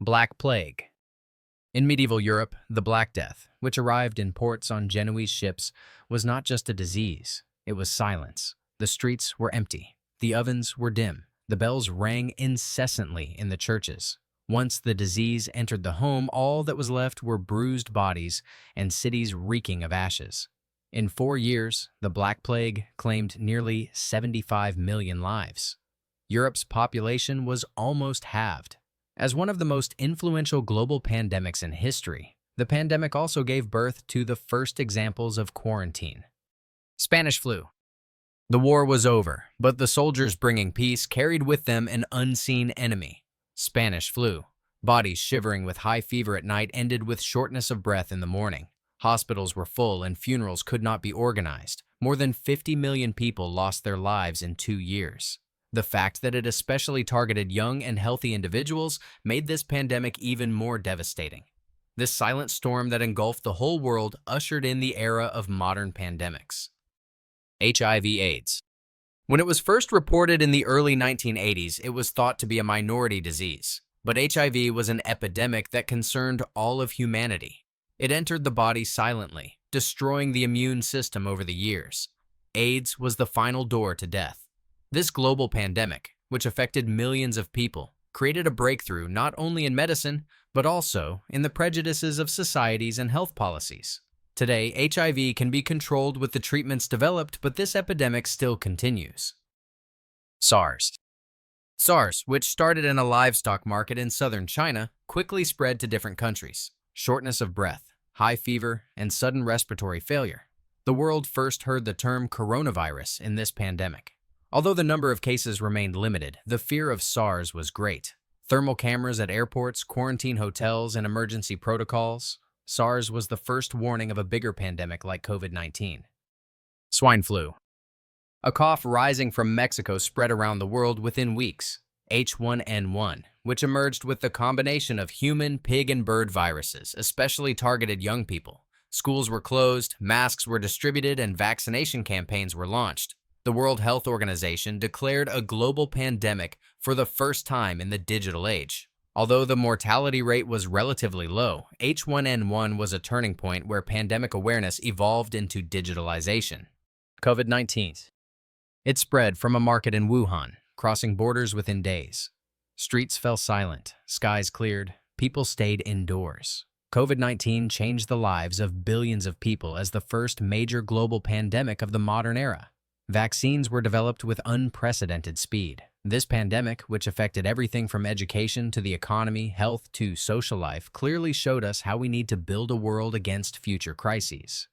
Black Plague. In medieval Europe, the Black Death, which arrived in ports on Genoese ships, was not just a disease. It was silence. The streets were empty. The ovens were dim. The bells rang incessantly in the churches. Once the disease entered the home, all that was left were bruised bodies and cities reeking of ashes. In 4 years, the Black Plague claimed nearly 75 million lives. Europe's population was almost halved. As one of the most influential global pandemics in history, the pandemic also gave birth to the first examples of quarantine. Spanish flu. The war was over, but the soldiers bringing peace carried with them an unseen enemy. Spanish flu. Bodies shivering with high fever at night ended with shortness of breath in the morning. Hospitals were full and funerals could not be organized. More than 50 million people lost their lives in 2 years. The fact that it especially targeted young and healthy individuals made this pandemic even more devastating. This silent storm that engulfed the whole world ushered in the era of modern pandemics. HIV/AIDS. When it was first reported in the early 1980s, it was thought to be a minority disease. But HIV was an epidemic that concerned all of humanity. It entered the body silently, destroying the immune system over the years. AIDS was the final door to death. This global pandemic, which affected millions of people, created a breakthrough not only in medicine, but also in the prejudices of societies and health policies. Today, HIV can be controlled with the treatments developed, but this epidemic still continues. Sars. Sars, which started in a livestock market in southern China, quickly spread to different countries. Shortness of breath, high fever, and sudden respiratory failure. The world first heard the term coronavirus in this pandemic. Although the number of cases remained limited, the fear of SARS was great. Thermal cameras at airports, quarantine hotels, and emergency protocols. SARS was the first warning of a bigger pandemic like COVID-19. Swine flu. A cough rising from Mexico spread around the world within weeks. H1N1, which emerged with the combination of human, pig, and bird viruses, especially targeted young people. Schools were closed, masks were distributed, and vaccination campaigns were launched. The World Health Organization declared a global pandemic for the first time in the digital age. Although the mortality rate was relatively low, H1N1 was a turning point where pandemic awareness evolved into digitalization. COVID-19. It spread from a market in Wuhan, crossing borders within days. Streets fell silent, skies cleared, people stayed indoors. COVID-19 changed the lives of billions of people as the first major global pandemic of the modern era. Vaccines were developed with unprecedented speed. This pandemic, which affected everything from education to the economy, health to social life, clearly showed us how we need to build a world against future crises.